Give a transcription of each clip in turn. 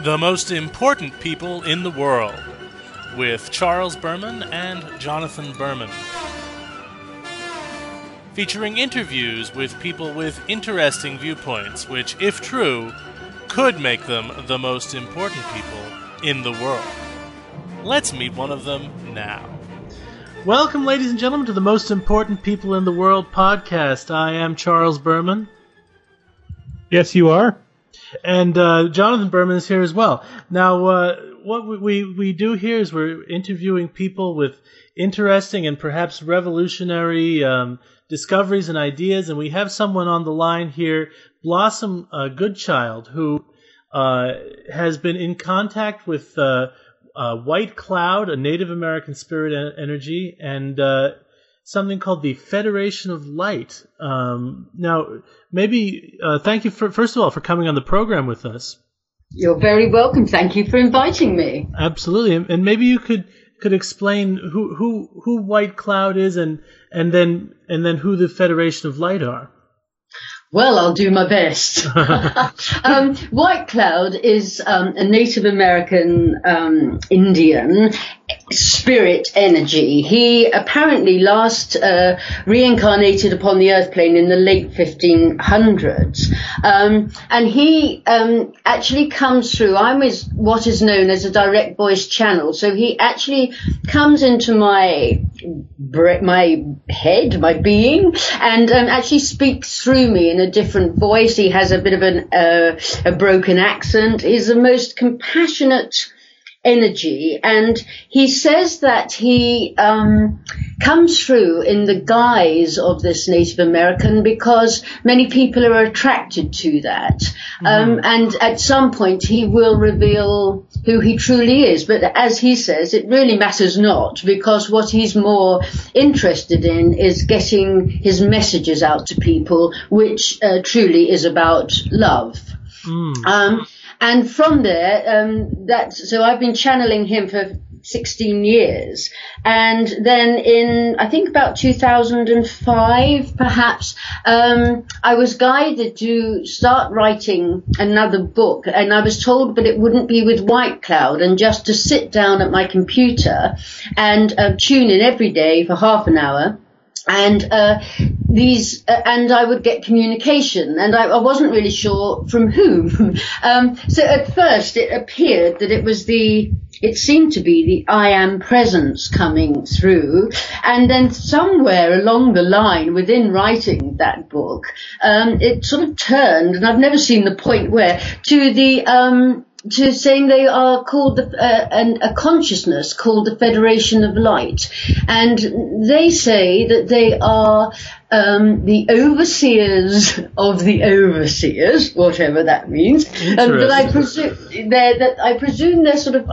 The Most Important People in the World, with Charles Berman and Jonathan Berman. Featuring interviews with people with interesting viewpoints, which, if true, could make them the most important people in the world. Let's meet one of them now. Welcome, ladies and gentlemen, to the Most Important People in the World podcast. I am Charles Berman. Yes, you are. And Jonathan Berman is here as well. Now, what we do here is we're interviewing people with interesting and perhaps revolutionary discoveries and ideas, and we have someone on the line here, Blossom Goodchild, who has been in contact with White Cloud, a Native American spirit energy, and something called the Federation of Light. Now, maybe thank you first of all for coming on the program with us. You're very welcome. Thank you for inviting me. Absolutely, and maybe you could explain who White Cloud is, and then who the Federation of Light are. Well, I'll do my best. White Cloud is a Native American Indian spirit energy. He apparently last reincarnated upon the earth plane in the late 1500s. And he actually comes through, I'm what is known as a direct voice channel. So he actually comes into my head, my being, and actually speaks through me in a different voice. He has a bit of a broken accent. He's the most compassionate energy, and he says that he comes through in the guise of this Native American because many people are attracted to that. And at some point he will reveal who he truly is. But as he says, it really matters not, because what he's more interested in is getting his messages out to people, which truly is about love. And from there, so I've been channeling him for 16 years. And then in, I think about 2005, perhaps, I was guided to start writing another book. And I was told, but it wouldn't be with White Cloud, and just to sit down at my computer and tune in every day for half an hour. And and I would get communication, and I wasn't really sure from whom. So at first it appeared that it seemed to be the I am presence coming through, and then somewhere along the line within writing that book, it sort of turned, and I've never seen the point where, to saying they are called a consciousness called the Federation of Light, and they say that they are the overseers of the overseers, whatever that means. But I presume they're sort of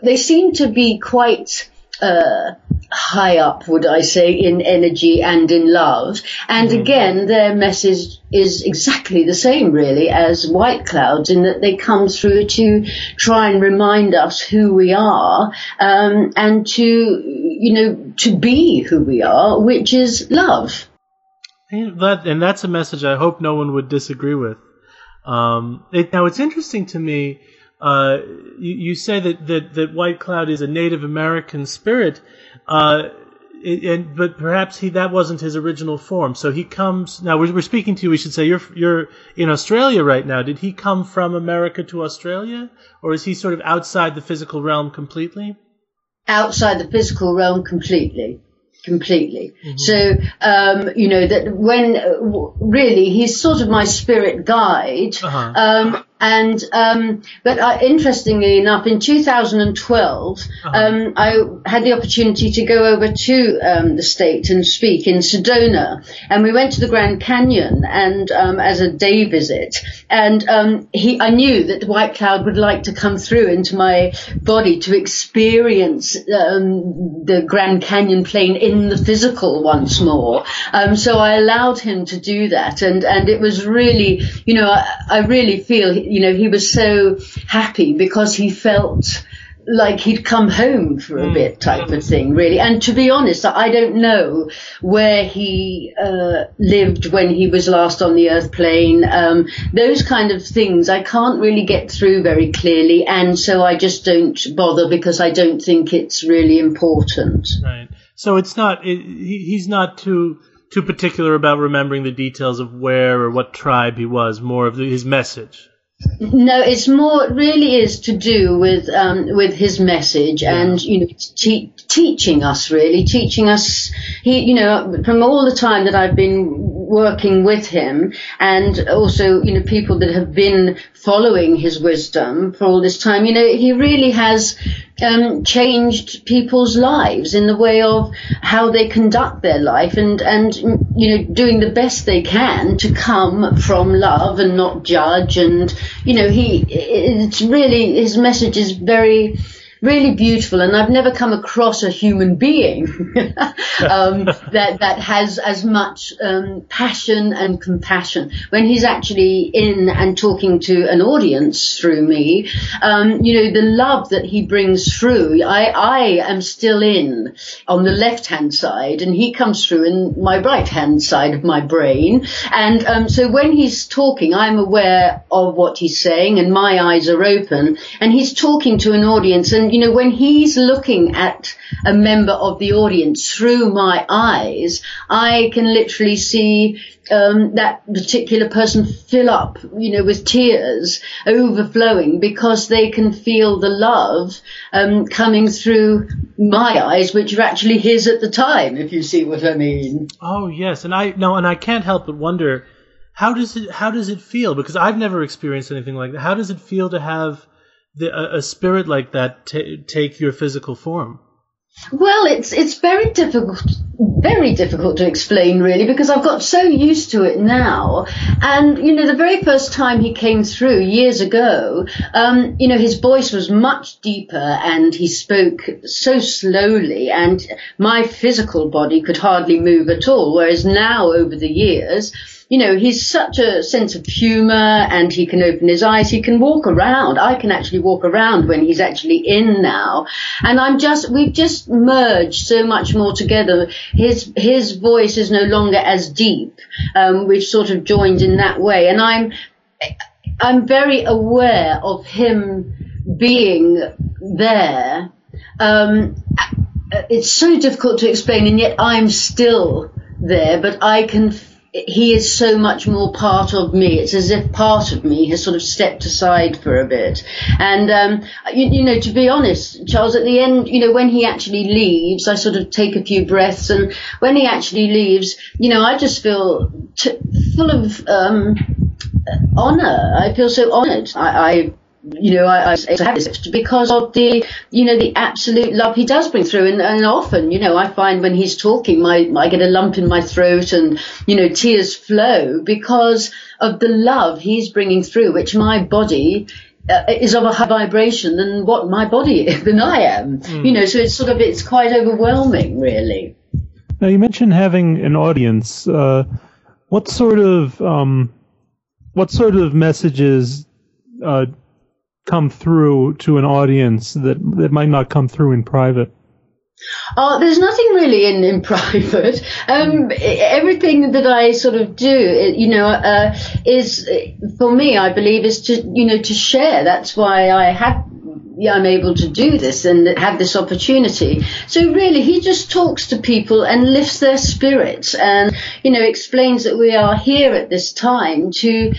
they seem to be quite high up, would I say, in energy and in love. And again, their message is exactly the same, really, as White Cloud's, in that they come through to try and remind us who we are, and to be who we are, which is love. And that's a message I hope no one would disagree with. Now, it's interesting to me. You say that White Cloud is a Native American spirit, but perhaps that wasn't his original form. So he comes now. We're speaking to you. We should say you're in Australia right now. Did he come from America to Australia, or is he sort of outside the physical realm completely? Outside the physical realm completely. So, that when really he's sort of my spirit guide. But interestingly enough, in 2012, I had the opportunity to go over to the state and speak in Sedona, and we went to the Grand Canyon and as a day visit. And I knew that White Cloud would like to come through into my body to experience the Grand Canyon plane in the physical once more. So I allowed him to do that, and it was really, I really feel, he was so happy because he felt like he'd come home for a bit type of thing, really. And to be honest, I don't know where he lived when he was last on the earth plane. Those kind of things I can't really get through very clearly, and so I just don't bother because I don't think it's really important. Right. So it's not. He's not too particular about remembering the details of where or what tribe he was. More of his message. No, it's more, it really is to do with his message and, teaching us, he, from all the time that I've been working with him and also, people that have been following his wisdom for all this time, he really has changed people's lives in the way of how they conduct their life and doing the best they can to come from love and not judge. And it's really, his message is very, really beautiful, and I've never come across a human being that has as much passion and compassion when he's actually in and talking to an audience through me. The love that he brings through. I am still in on the left-hand side, and he comes through in my right-hand side of my brain. And so when he's talking, I'm aware of what he's saying, and my eyes are open, and he's talking to an audience. And when he's looking at a member of the audience through my eyes, I can literally see that particular person fill up, with tears overflowing because they can feel the love coming through my eyes, which are actually his at the time, if you see what I mean. Oh, yes. And I can't help but wonder, how does it feel? Because I've never experienced anything like that. How does it feel to have a spirit like that take your physical form? Well, it's very difficult to explain, really, because I've got so used to it now. And, the very first time he came through years ago, his voice was much deeper and he spoke so slowly and my physical body could hardly move at all. Whereas now, over the years, he's such a sense of humor and he can open his eyes. He can walk around. I can actually walk around when he's actually in now. And we've just merged so much more together. His voice is no longer as deep. We've sort of joined in that way. And I'm very aware of him being there. It's so difficult to explain, and yet I'm still there, but he is so much more part of me. It's as if part of me has sort of stepped aside for a bit. And, to be honest, Charles, at the end, when he actually leaves, I sort of take a few breaths. And when he actually leaves, I just feel full of honor. I feel so honored. I have this because of the absolute love he does bring through. And often, I find when he's talking, I get a lump in my throat and, tears flow because of the love he's bringing through, which my body is of a higher vibration than what my body is, than I am. So it's quite overwhelming, really. Now, you mentioned having an audience. What sort of messages come through to an audience that might not come through in private? There's nothing really in private. Everything that I sort of do, is for me, I believe, is to share. That's why I'm able to do this and have this opportunity. So really, he just talks to people and lifts their spirits and, explains that we are here at this time to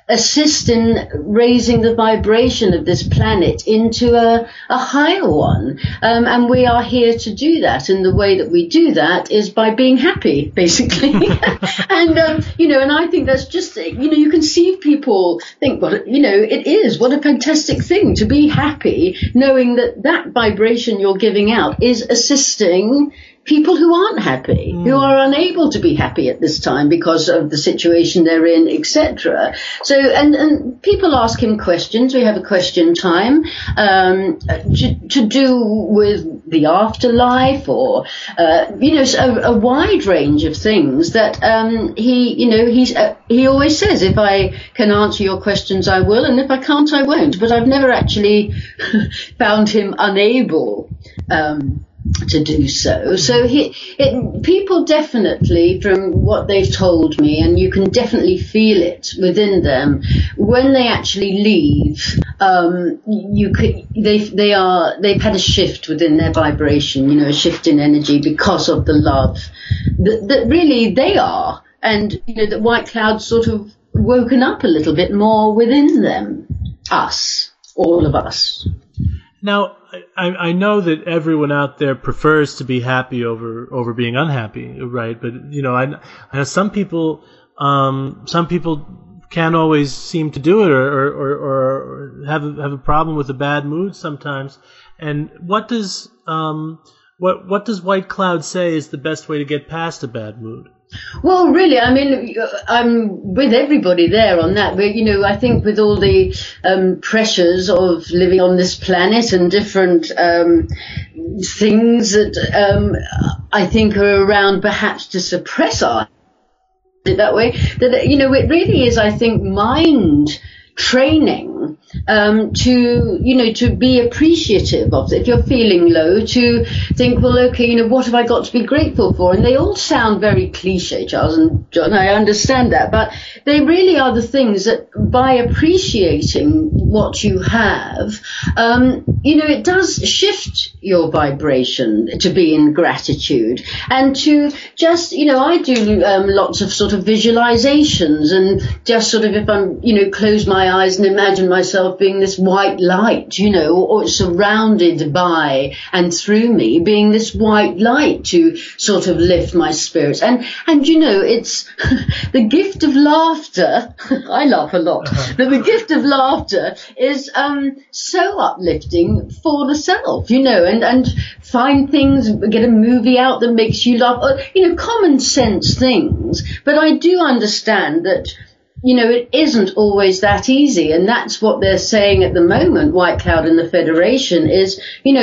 assist in raising the vibration of this planet into a higher one. And we are here to do that. And the way that we do that is by being happy, basically. And, and I think that's just, you can see people think, it is, what a fantastic thing to be happy, knowing that vibration you're giving out is assisting people who aren't happy, who are unable to be happy at this time because of the situation they're in, etc. So, and people ask him questions. We have a question time to do with the afterlife, or a wide range of things that he always says, if I can answer your questions, I will, and if I can't, I won't. But I've never actually found him unable to do so. So people definitely, from what they've told me, and you can definitely feel it within them, when they actually leave, they've had a shift within their vibration, a shift in energy because of the love that really they are, and that White Cloud's sort of woken up a little bit more within them, all of us. Now, I know that everyone out there prefers to be happy over being unhappy, right? But I know some people can't always seem to do it, or have a problem with a bad mood sometimes. And what does White Cloud say is the best way to get past a bad mood? Well, really, I mean, I'm with everybody there on that. But, I think with all the pressures of living on this planet and different things that I think are around perhaps to suppress our that way, that, it really is, I think, mind training to be appreciative of it. If you're feeling low, to think, well, okay, what have I got to be grateful for? And they all sound very cliche, Charles and John, I understand that, but they really are the things that, by appreciating what you have, it does shift your vibration to be in gratitude, and to just, I do lots of sort of visualizations, and just sort of, if I'm, close my eyes and imagine myself being this white light, or surrounded by and through me, being this white light to sort of lift my spirits. And it's the gift of laughter. I laugh a lot, but the gift of laughter is so uplifting for the self, and find things, get a movie out that makes you laugh, common sense things. But I do understand that it isn't always that easy, and that's what they're saying at the moment, White Cloud and the Federation, is,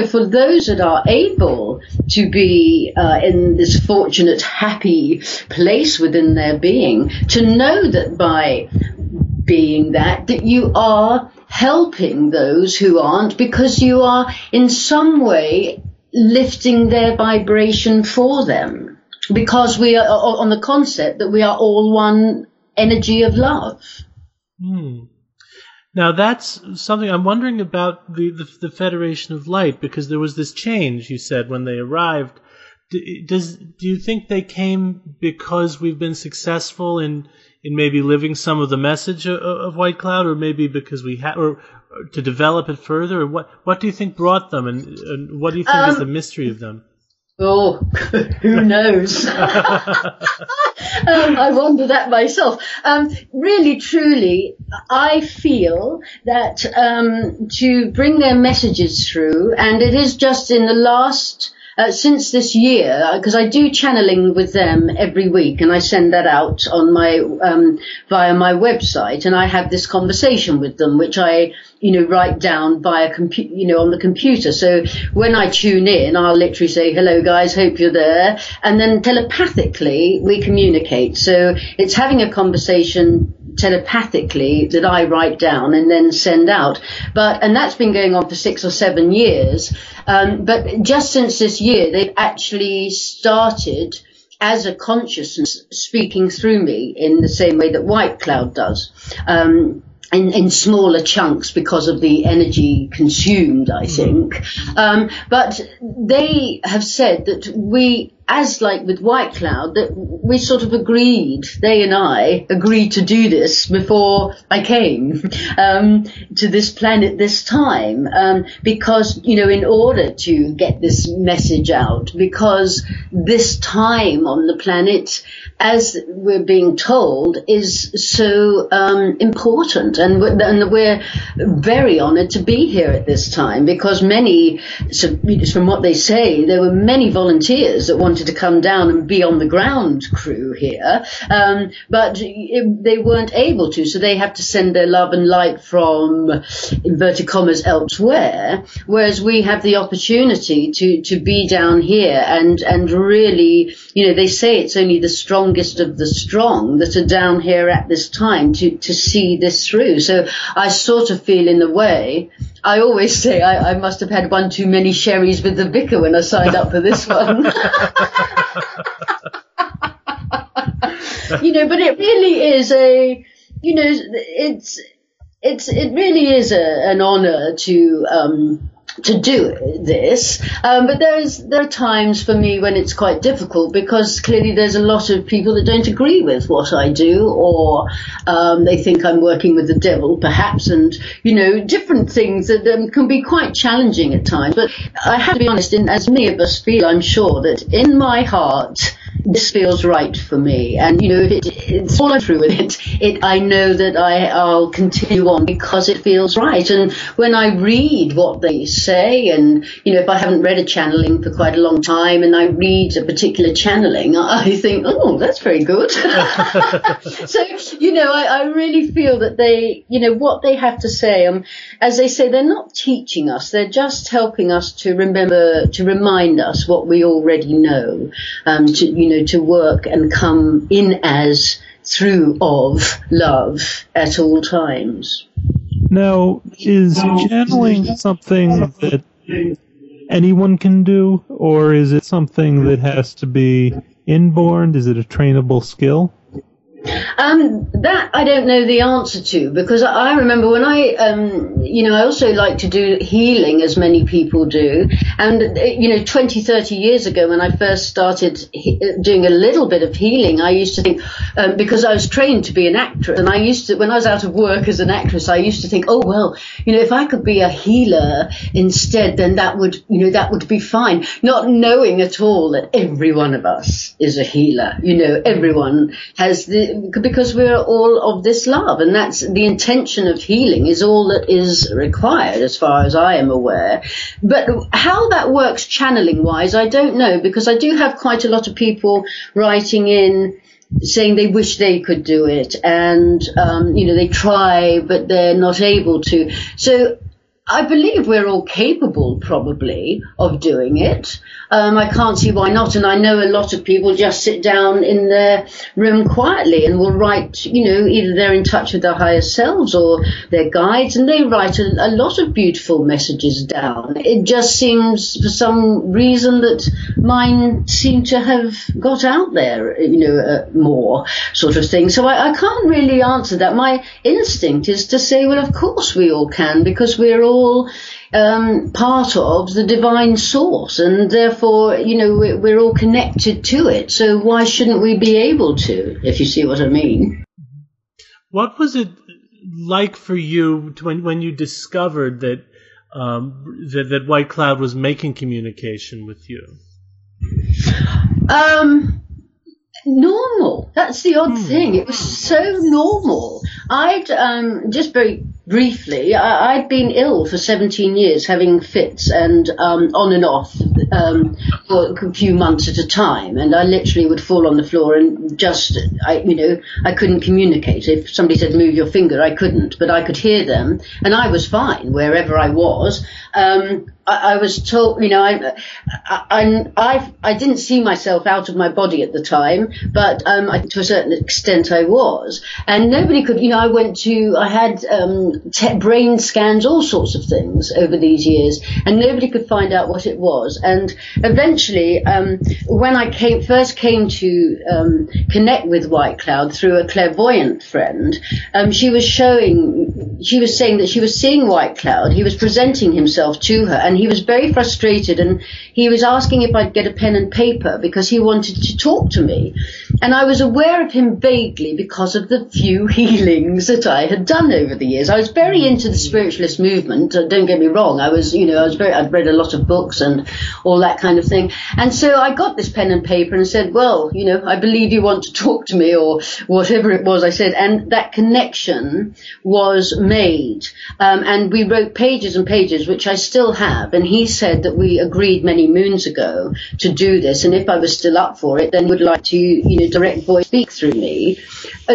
for those that are able to be in this fortunate, happy place within their being, to know that by being that you are helping those who aren't, because you are in some way lifting their vibration for them, because we are on the concept that we are all one energy of love. Now that's something I'm wondering about, the Federation of Light, because there was this change, you said, when they arrived. Do you think they came because we've been successful in maybe living some of the message of White Cloud, or maybe because we had, or to develop it further? Or what do you think brought them, and what do you think is the mystery of them? Oh, who knows? I wonder that myself. Really, truly, I feel that to bring their messages through, and it is just in the last, since this year, because I do channeling with them every week, and I send that out on my via my website, and I have this conversation with them, which I write down via on the computer. So when I tune in, I'll literally say, hello guys, hope you're there. And then telepathically we communicate. So it's having a conversation telepathically that I write down and then send out. And that's been going on for 6 or 7 years. But just since this year, they've actually started as a consciousness speaking through me in the same way that White Cloud does. In smaller chunks because of the energy consumed, I think. But they have said that we as like with White Cloud, that we sort of they and I agreed to do this before I came to this planet this time, because, in order to get this message out, because this time on the planet, as we're being told, is so important, and we're very honoured to be here at this time, because from what they say, there were many volunteers that wanted to come down and be on the ground crew here, but they weren't able to, so they have to send their love and light from, inverted commas, elsewhere, whereas we have the opportunity to be down here and really, they say it's only the strongest of the strong that are down here at this time to see this through. So I sort of feel, in a way, I always say I must have had one too many sherries with the vicar when I signed up for this one. But it really is it really is an honour to do this, but there are times for me when it's quite difficult, because clearly there's a lot of people that don't agree with what I do, or they think I'm working with the devil, perhaps, and different things that can be quite challenging at times. But I have to be honest, as many of us feel, I'm sure that in my heart this feels right for me, and if it's all through with it, I know that I'll continue on because it feels right. And when I read what they say, and if I haven't read a channeling for quite a long time, and I read a particular channeling, I think, oh, that's very good. So I really feel that they, what they have to say, as they say, they're not teaching us, they're just helping us to remember, to remind us what we already know, to work and come in as through of love at all times. Now, is channeling something that anyone can do, or is it something that has to be inborn? Is it a trainable skill? That I don't know the answer to, because I remember when I also like to do healing, as many people do. And, 20, 30 years ago, when I first started doing a little bit of healing, I used to think, because I was trained to be an actress, and when I was out of work as an actress, I used to think, oh, well, if I could be a healer instead, then that would be fine. Not knowing at all that every one of us is a healer. Everyone has because we're all of this love, and that's the intention of healing, is all that is required as far as I am aware. But how that works channeling wise, I don't know, because I do have quite a lot of people writing in saying they wish they could do it, and they try but they're not able to. So I believe we're all capable, probably, of doing it. I can't see why not. And I know a lot of people just sit down in their room quietly and will write, either they're in touch with their higher selves or their guides, and they write a lot of beautiful messages down. It just seems, for some reason, that mine seem to have got out there, more sort of thing. So I can't really answer that. My instinct is to say, well, of course we all can, because we're all part of the divine source, and therefore, we're all connected to it. So why shouldn't we be able to, if you see what I mean? What was it like for you when you discovered that that White Cloud was making communication with you? Normal. That's the odd thing. It was so normal. I'd just very briefly, I'd been ill for 17 years, having fits and on and off for a few months at a time, and I literally would fall on the floor and I couldn't communicate. If somebody said move your finger, I couldn't, but I could hear them, and I was fine wherever I was. I was told, I didn't see myself out of my body at the time, but to a certain extent I was. And nobody could, I had brain scans, all sorts of things over these years, and nobody could find out what it was. And eventually, when I first came to connect with White Cloud through a clairvoyant friend, she was saying that she was seeing White Cloud. He was presenting himself to her, and and he was very frustrated, and he was asking if I'd get a pen and paper because he wanted to talk to me. And I was aware of him vaguely because of the few healings that I had done over the years. I was very into the spiritualist movement. Don't get me wrong. I'd read a lot of books and all that kind of thing. And so I got this pen and paper and said, well, I believe you want to talk to me, or whatever it was I said. And that connection was made. And we wrote pages and pages, which I still have. And he said that we agreed many moons ago to do this. And if I was still up for it, then would like to, direct voice speak through me.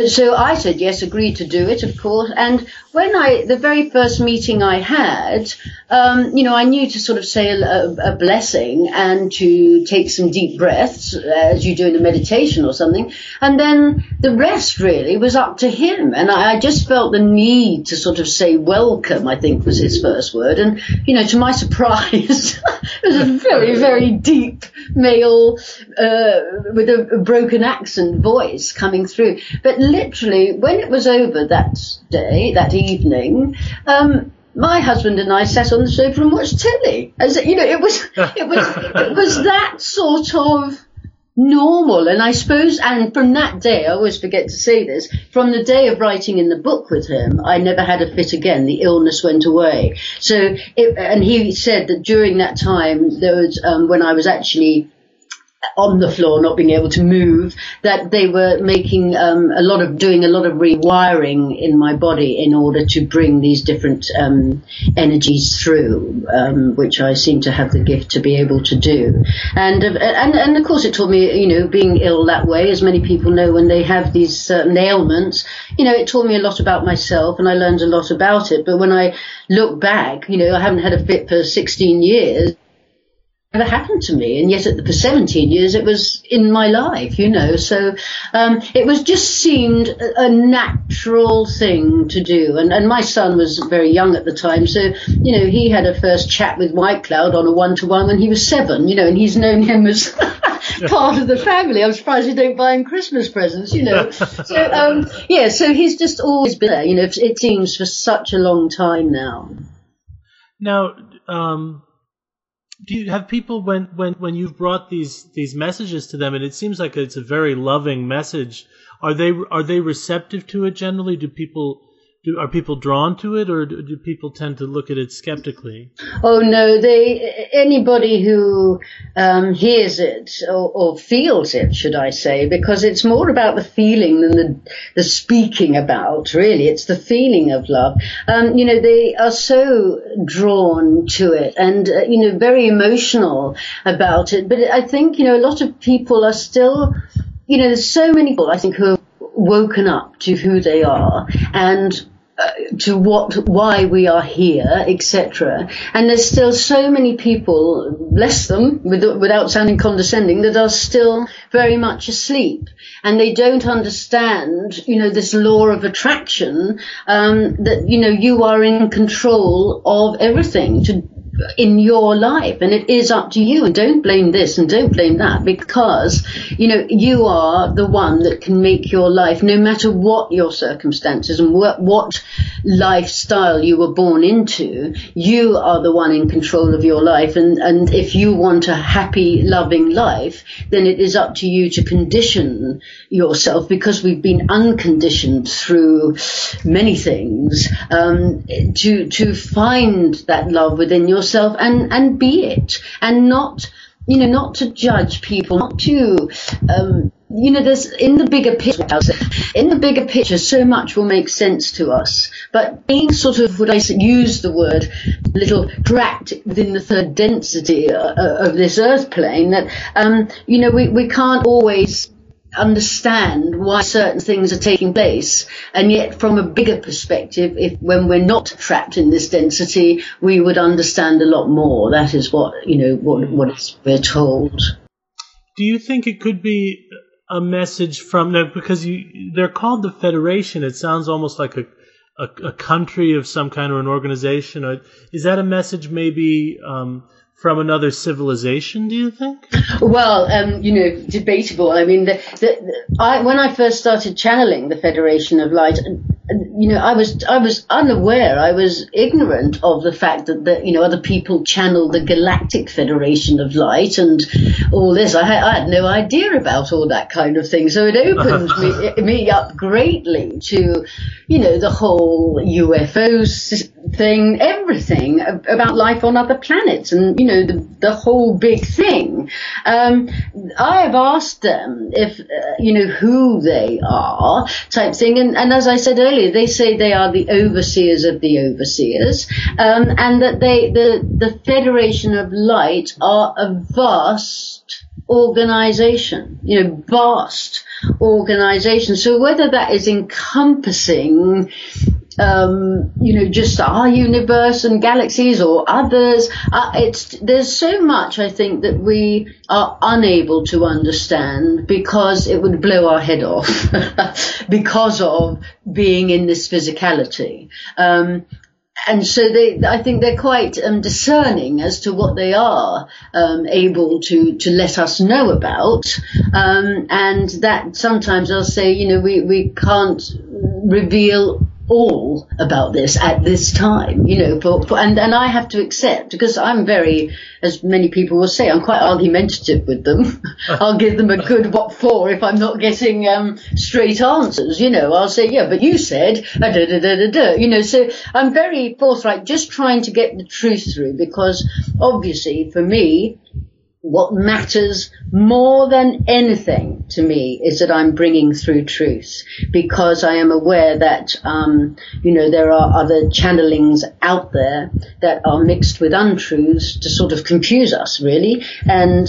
So I said yes, agreed to do it, of course. And when the very first meeting I had, I knew to sort of say a blessing and to take some deep breaths as you do in a meditation or something. And then the rest really was up to him. And I just felt the need to sort of say welcome, I think was his first word. And, to my surprise, it was a very, very deep male with a broken accent voice coming through. But literally, when it was over that evening, my husband and I sat on the sofa and watched telly. It was that sort of normal. And I suppose, and from that day, I always forget to say this, from the day of writing in the book with him, I never had a fit again. The illness went away. And he said that during that time, there was, when I was actually on the floor, not being able to move, that they were making doing a lot of rewiring in my body in order to bring these different energies through, which I seem to have the gift to be able to do. And of course it taught me, being ill that way, as many people know when they have these certain ailments, it taught me a lot about myself, and I learned a lot about it. But when I look back, I haven't had a fit for 16 years. Never happened to me, and yet for 17 years it was in my life, so it was just seemed a natural thing to do. And my son was very young at the time, so he had a first chat with White Cloud on a one-to-one when he was 7, and he's known him as part of the family. I'm surprised we don't buy him Christmas presents, so he's just always been there, it seems, for such a long time now. Now, do you have people when you've brought these messages to them, and it seems like it's a very loving message, are they receptive to it generally? Are people drawn to it, or do people tend to look at it skeptically? Oh no, anybody who hears it or feels it, should I say, because it's more about the feeling than the speaking about, really. It's the feeling of love. They are so drawn to it and, very emotional about it. But I think, a lot of people are still, there's so many people, I think, who have woken up to who they are and to why we are here, etc. And there's still so many people, bless them, without sounding condescending, that are still very much asleep, and they don't understand, this law of attraction, that you are in control of everything in your life, and it is up to you, and don't blame this and don't blame that, because you are the one that can make your life, no matter what your circumstances and what lifestyle you were born into, you are the one in control of your life. And if you want a happy, loving life, then it is up to you to condition yourself, because we've been unconditioned through many things, to find that love within yourself and be it, and not to judge people, not to there's in the bigger picture so much will make sense to us, but being sort of, would I use the word, little trapped within the third density of this earth plane, that we can't always understand why certain things are taking place, and yet from a bigger perspective, when we're not trapped in this density, we would understand a lot more. That is what we're told. Do you think it could be a message from them, because they're called the Federation? It sounds almost like a country of some kind, or an organization. Is that a message maybe from another civilization, do you think? Well, debatable. I mean, when I first started channeling the Federation of Light, I was unaware, I was ignorant of the fact that other people channel the Galactic Federation of Light and all this. I had no idea about all that kind of thing. So it opened me up greatly to, the whole UFO thing, everything about life on other planets and, the whole big thing. I have asked them if, who they are type thing. And as I said earlier, they say they are the overseers of the overseers, and that the Federation of Light are a vast organization, vast organization. So whether that is encompassing just our universe and galaxies or others. There's so much, I think, that we are unable to understand because it would blow our head off because of being in this physicality. And so I think they're quite discerning as to what they are able to let us know about. And that sometimes I'll say, we can't reveal all about this at this time, and I have to accept, because I'm very, as many people will say, I'm quite argumentative with them. I'll give them a good what for if I'm not getting straight answers, I'll say, yeah, but you said, so I'm very forthright, just trying to get the truth through, because obviously for me, what matters more than anything to me is that I'm bringing through truth, because I am aware that, there are other channelings out there that are mixed with untruths to sort of confuse us, really. And,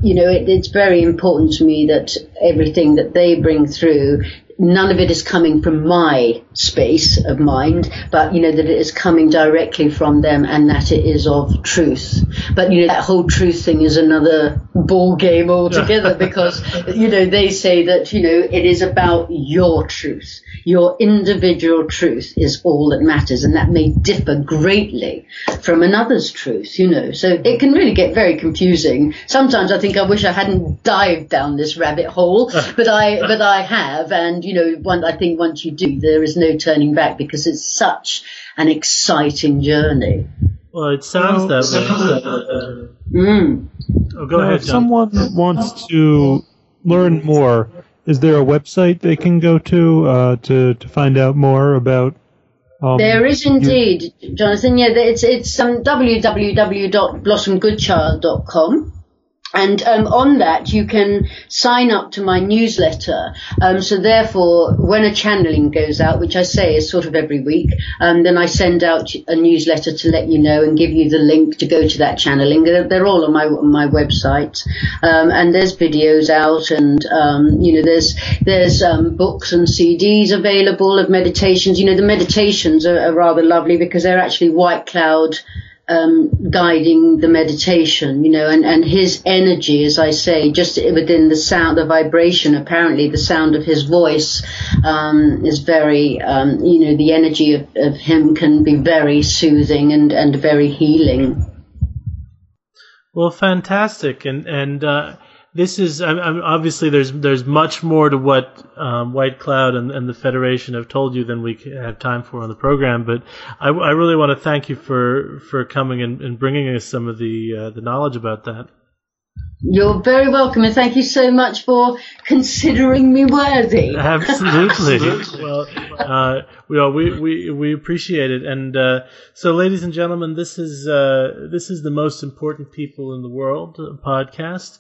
it's very important to me that everything that they bring through, none of it is coming from my space of mind, but, that it is coming directly from them and that it is of truth. But, that whole truth thing is another ball game altogether because, they say that, it is about your truth. Your individual truth is all that matters, and that may differ greatly from another's truth, So it can really get very confusing. Sometimes I think I wish I hadn't dived down this rabbit hole, but I have, and I think once you do, there is no turning back because it's such an exciting journey. Well, it sounds that way. Go ahead, if someone wants to learn more, is there a website they can go to find out more about? There is indeed, Jonathan. Yeah, it's www.blossomgoodchild.com. And on that, you can sign up to my newsletter. So therefore, when a channeling goes out, which I say is sort of every week, then I send out a newsletter to let you know and give you the link to go to that channeling. They're all on my website. And there's videos out, and there's books and CDs available of meditations. The meditations are rather lovely because they're actually white cloud guiding the meditation, and his energy, as I say, just within the sound, the vibration, apparently the sound of his voice is very, the energy of him can be very soothing and very healing. Well, fantastic. And this is, obviously there's much more to what White Cloud and the Federation have told you than we have time for on the program, but I really want to thank you for coming and bringing us some of the knowledge about that. You're very welcome, and thank you so much for considering me worthy. Absolutely. Well, we appreciate it. And so, ladies and gentlemen, this is the Most Important People in the World podcast.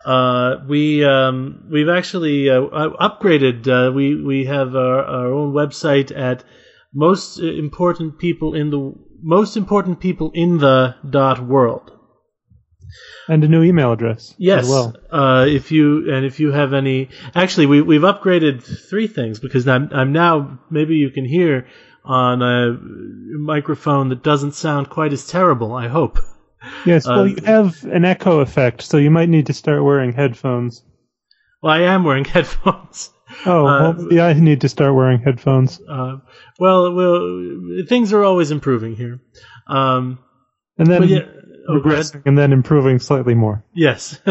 We've actually upgraded. We have our own website at most important people in the .world. And a new email address. Yes. As well. If you have any, actually we've upgraded 3 things, because I'm now, maybe you can hear on a microphone that doesn't sound quite as terrible, I hope. Yes, well, you have an echo effect, so you might need to start wearing headphones. Well, I am wearing headphones. Oh, maybe I need to start wearing headphones. Things are always improving here. And then regressing and then improving slightly more. Yes.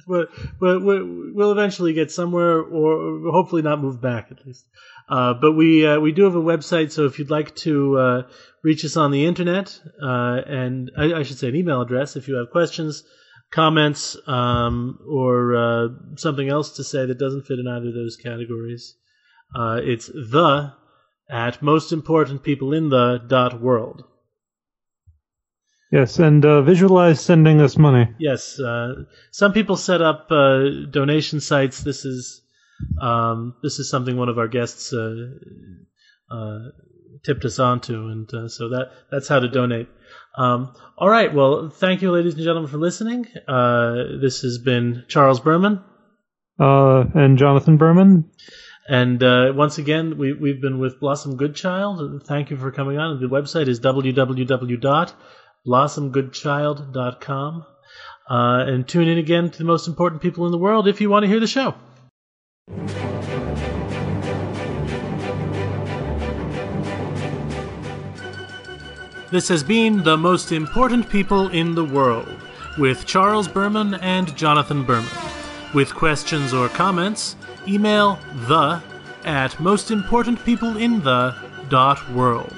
We'll eventually get somewhere, or hopefully not move back at least. But we do have a website, so if you'd like to reach us on the internet, and I should say an email address, if you have questions, comments, or something else to say that doesn't fit in either of those categories, it's @mostimportantpeopleinthe.world. Yes, and visualize sending us money. Yes, some people set up donation sites. This is something one of our guests tipped us onto, and so that's how to donate. All right, well, thank you, ladies and gentlemen, for listening. This has been Charles Berman and Jonathan Berman. And once again, we've been with Blossom Goodchild. Thank you for coming on. The website is www.blossomgoodchild.com. And tune in again to the most important people in the world if you want to hear the show. This has been The Most Important People in the World with Charles Berman and Jonathan Berman. With questions or comments, email @mostimportantpeopleinthe.world.